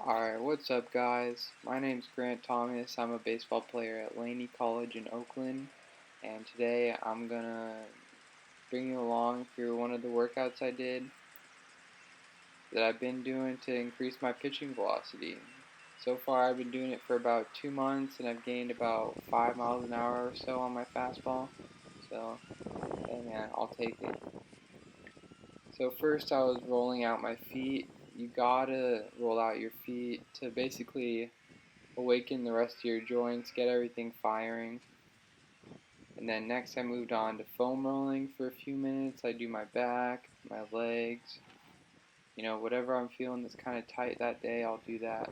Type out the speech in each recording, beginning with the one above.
Alright, what's up guys? My name's Grant Thomas. I'm a baseball player at Laney College in Oakland, and today I'm gonna bring you along through one of the workouts I did that I've been doing to increase my pitching velocity. So far I've been doing it for about 2 months and I've gained about 5 miles an hour or so on my fastball. So, hey man, I'll take it. So first I was rolling out my feet. You gotta roll out your feet to basically awaken the rest of your joints, get everything firing. And then next I moved on to foam rolling for a few minutes. I do my back, my legs, whatever I'm feeling that's kind of tight that day, I'll do that.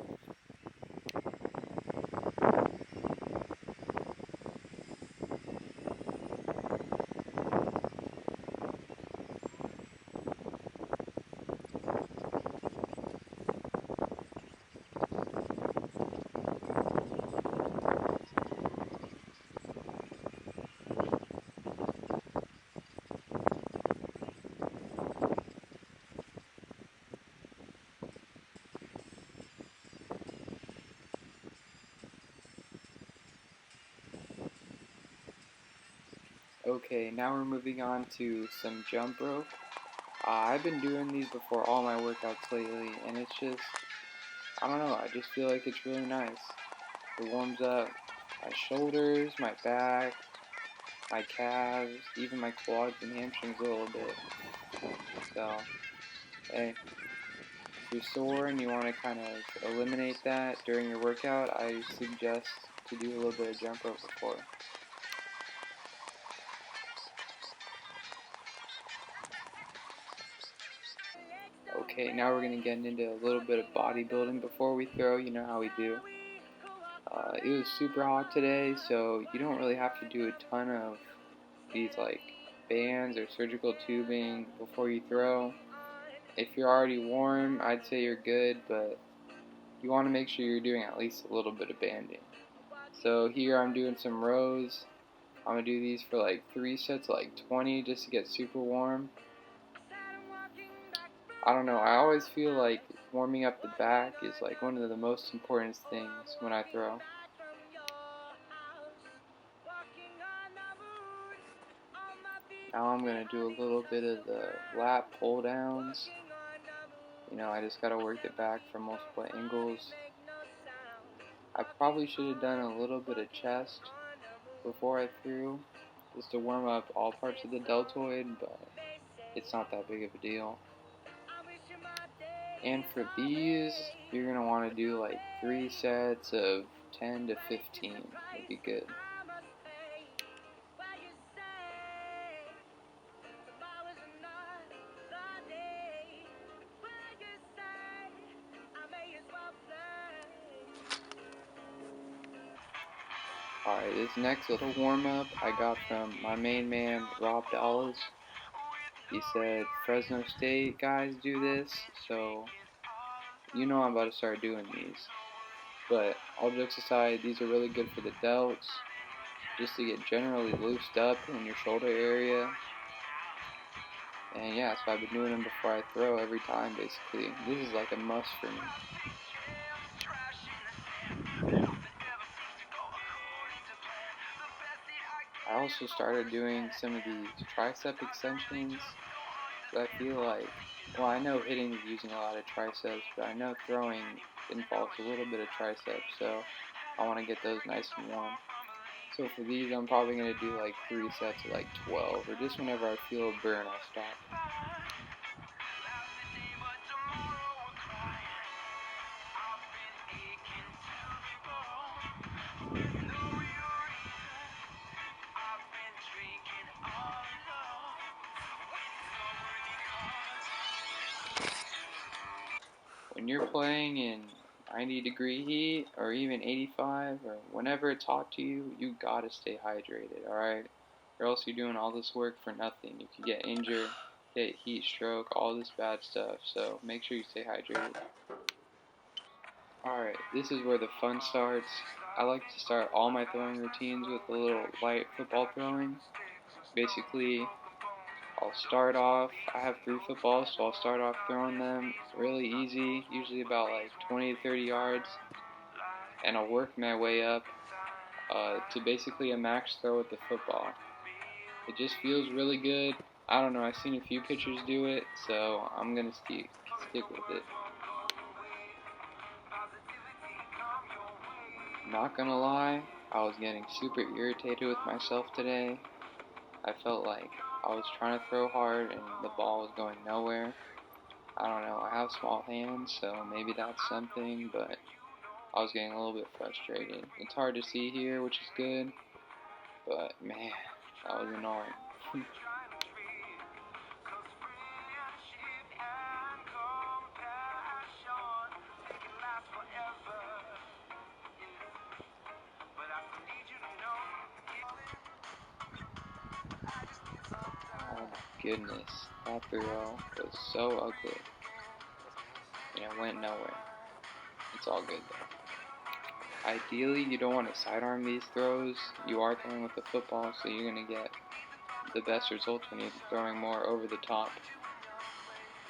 Okay, now we're moving on to some jump rope. I've been doing these before all my workouts lately, and it's just, I don't know, I just feel like it's really nice. It warms up my shoulders, my back, my calves, even my quads and hamstrings a little bit. So, hey, if you're sore and you want to kind of eliminate that during your workout, I suggest to do a little bit of jump rope before. Okay, now we're going to get into a little bit of bodybuilding before we throw. You know how we do. It was super hot today, so you don't really have to do a ton of these like bands or surgical tubing before you throw. If you're already warm, I'd say you're good, but you want to make sure you're doing at least a little bit of banding. So here I'm doing some rows. I'm going to do these for like 3 sets, like 20, just to get super warm. I don't know, I always feel like warming up the back is like one of the most important things when I throw. Now I'm going to do a little bit of the lat pull downs. I just got to work it back from multiple angles. I probably should have done a little bit of chest before I threw, just to warm up all parts of the deltoid, but it's not that big of a deal. And for these, you're going to want to do like 3 sets of 10 to 15 would be good. Alright, this next little warm-up I got from my main man, Rob Dallas. He said, Fresno State guys do this, so I'm about to start doing these. But all jokes aside, these are really good for the delts, just to get generally loosed up in your shoulder area. And yeah, so I've been doing them before I throw every time, basically. This is like a must for me. I also started doing some of these tricep extensions. I feel like, well, I know hitting is using a lot of triceps, but I know throwing involves a little bit of triceps, so I want to get those nice and warm. So for these, I'm probably going to do like 3 sets of like 12, or just whenever I feel a burn, I'll stop. When you're playing in 90-degree heat, or even 85, or whenever it's hot to you, you gotta stay hydrated, alright? Or else you're doing all this work for nothing. You could get injured, get heat stroke, all this bad stuff, so make sure you stay hydrated. Alright, this is where the fun starts. I like to start all my throwing routines with a little light football throwing. Basically, I'll start off, I have 3 footballs, so I'll start off throwing them really easy, usually about like 20 to 30 yards, and I'll work my way up to basically a max throw with the football. It just feels really good. I don't know, I've seen a few pitchers do it, so I'm going to stick with it. Not going to lie, I was getting super irritated with myself today. I felt like I was trying to throw hard and the ball was going nowhere. I don't know, I have small hands, so maybe that's something, but I was getting a little bit frustrated. It's hard to see here, which is good, but man, that was annoying. Oh my goodness, that throw was so ugly, and it went nowhere. It's all good though. Ideally, you don't want to sidearm these throws. You are throwing with the football, so you're going to get the best results when you're throwing more over the top.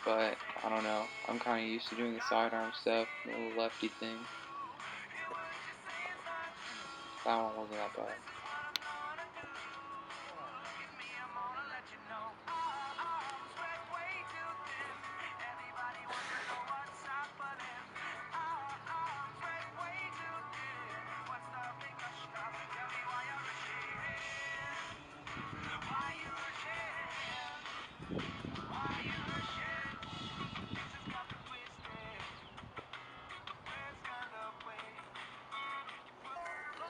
But, I don't know, I'm kind of used to doing the sidearm stuff, the little lefty thing. That one wasn't that bad.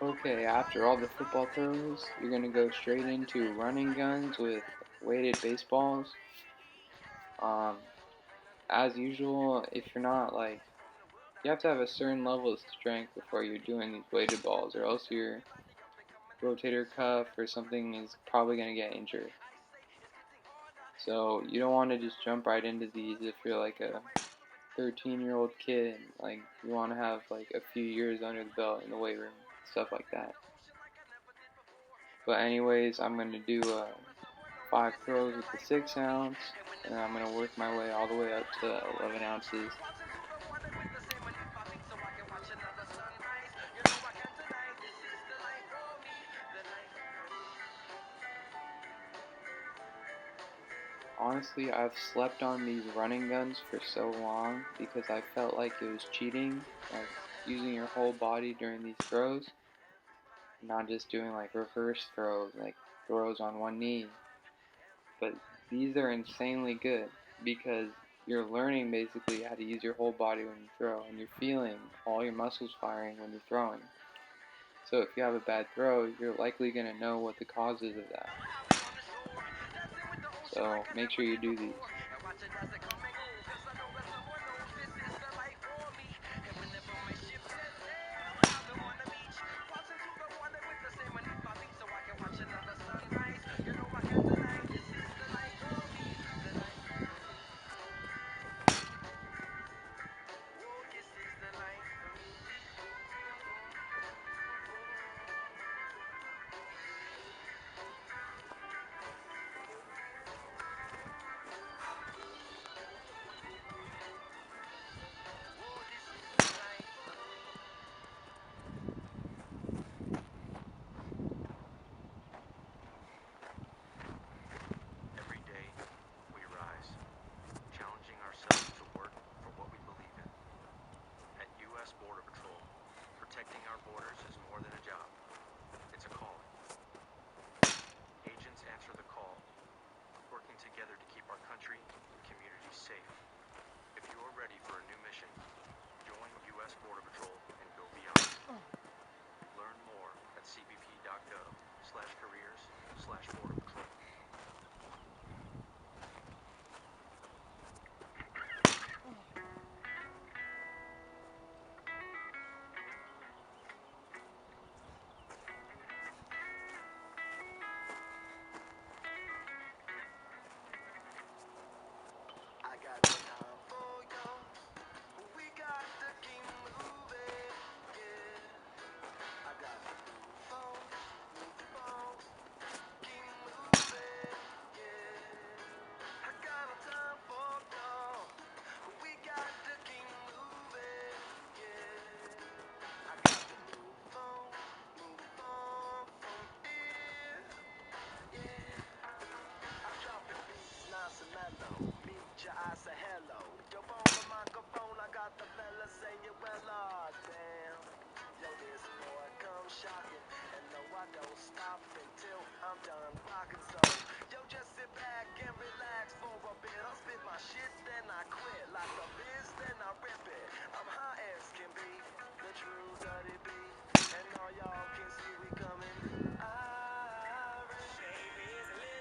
Okay, after all the football throws, you're going to go straight into running guns with weighted baseballs. As usual, if you're not like, you have to have a certain level of strength before you're doing these weighted balls, or else your rotator cuff or something is probably going to get injured. So you don't want to just jump right into these if you're like a 13-year-old kid. Like, you want to have like a few years under the belt in the weight room, stuff like that. But anyways, I'm going to do 5 throws with the 6 ounce, and then I'm going to work my way all the way up to 11 ounces. Honestly, I've slept on these running guns for so long because I felt like it was cheating, like using your whole body during these throws, not just doing like reverse throws, like throws on one knee. But these are insanely good because you're learning basically how to use your whole body when you throw, and you're feeling all your muscles firing when you're throwing. So if you have a bad throw, you're likely going to know what the cause is of that. So make sure you do these.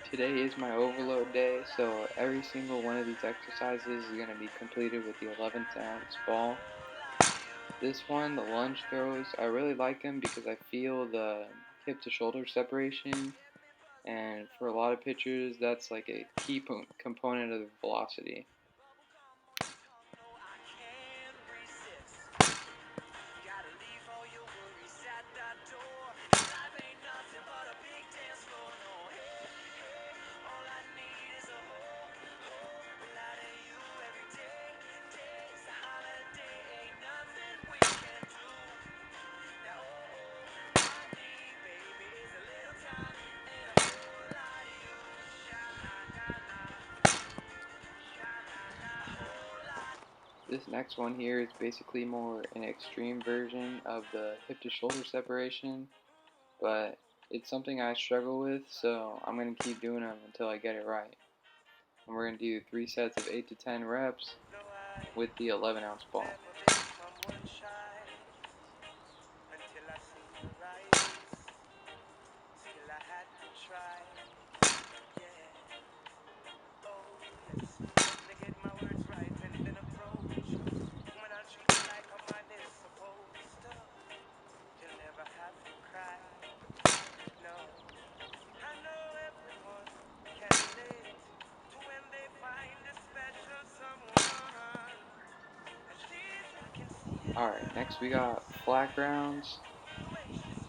Today is my overload day, so every single one of these exercises is going to be completed with the 11th ounce ball. This one, the lunge throws, I really like them because I feel the hip to shoulder separation, and for a lot of pitchers that's like a key component of the velocity. This next one here is basically more an extreme version of the hip to shoulder separation, but it's something I struggle with, so I'm going to keep doing them until I get it right. And we're going to do 3 sets of 8 to 10 reps with the 11 ounce ball. Alright, next we got flat grounds.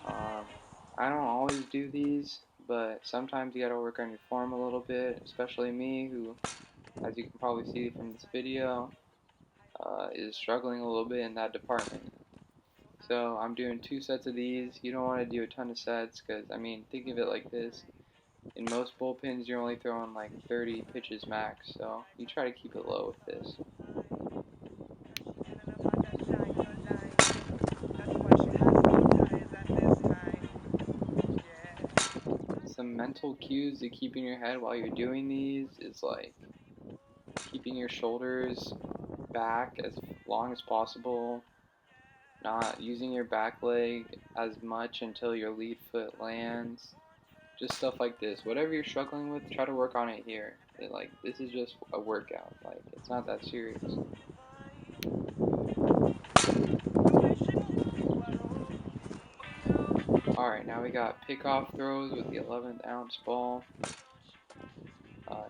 I don't always do these, but sometimes you gotta work on your form a little bit, especially me, who, as you can probably see from this video, is struggling a little bit in that department. So I'm doing 2 sets of these. You don't want to do a ton of sets because, I mean, think of it like this. In most bullpens, you're only throwing like 30 pitches max, so you try to keep it low with this. Some mental cues to keep in your head while you're doing these is like keeping your shoulders back as long as possible, not using your back leg as much until your lead foot lands. Just stuff like this. Whatever you're struggling with, try to work on it here. Like, this is just a workout. Like, it's not that serious. Alright, now we got pickoff throws with the 11th ounce ball.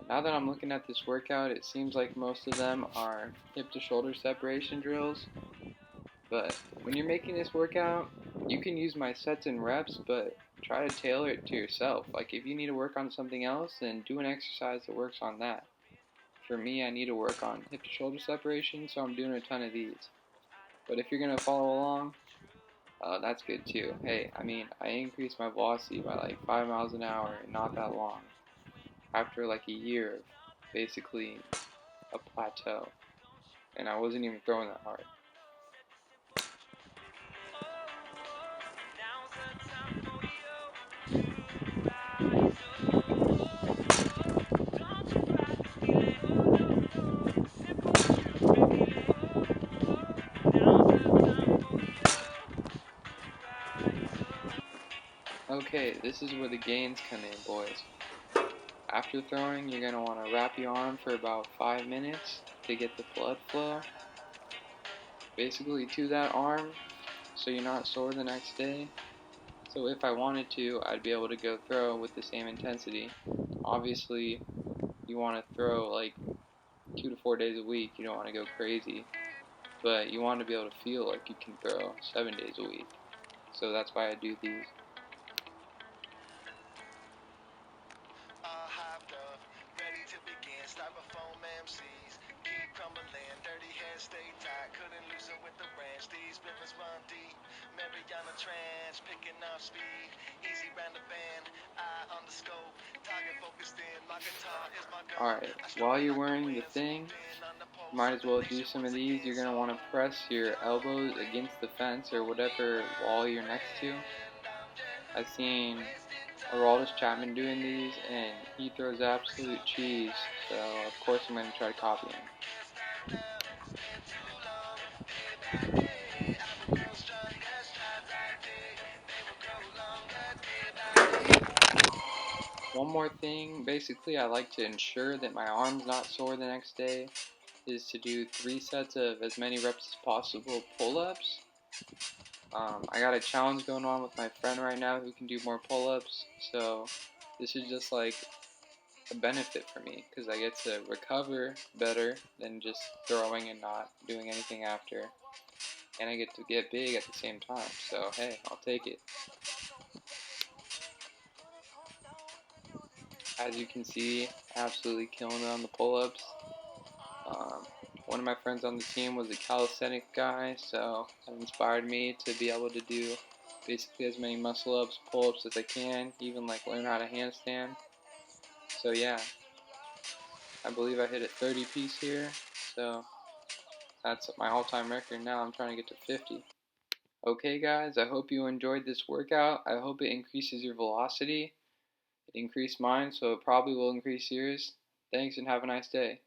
Now that I'm looking at this workout, it seems like most of them are hip to shoulder separation drills. But when you're making this workout, you can use my sets and reps, but try to tailor it to yourself. Like, if you need to work on something else, then do an exercise that works on that. For me, I need to work on hip to shoulder separation, so I'm doing a ton of these. But if you're going to follow along, that's good too. Hey, I mean, I increased my velocity by like 5 miles an hour in not that long. After like a year of basically a plateau. And I wasn't even throwing that hard. Okay, this is where the gains come in, boys. After throwing, you're going to want to wrap your arm for about 5 minutes to get the blood flow basically to that arm so you're not sore the next day. So if I wanted to, I'd be able to go throw with the same intensity. Obviously, you want to throw like 2 to 4 days a week. You don't want to go crazy, but you want to be able to feel like you can throw 7 days a week. So that's why I do these. Alright, while you're wearing the thing, you might as well do some of these. You're going to want to press your elbows against the fence or whatever wall you're next to. I've seen Aroldis Chapman doing these, and he throws absolute cheese, so of course I'm going to try to copy him. One more thing, basically I like to ensure that my arm's not sore the next day, is to do 3 sets of as many reps as possible pull-ups. I got a challenge going on with my friend right now who can do more pull-ups, so this is just like a benefit for me because I get to recover better than just throwing and not doing anything after, and I get to get big at the same time, so hey, I'll take it. As you can see, absolutely killing it on the pull-ups. One of my friends on the team was a calisthenic guy, so that inspired me to be able to do basically as many muscle-ups, pull-ups as I can, even like learn how to handstand. So yeah, I believe I hit a 30 piece here, so that's my all-time record now. I'm trying to get to 50. Okay guys, I hope you enjoyed this workout. I hope it increases your velocity. It increased mine, so it probably will increase yours. Thanks and have a nice day.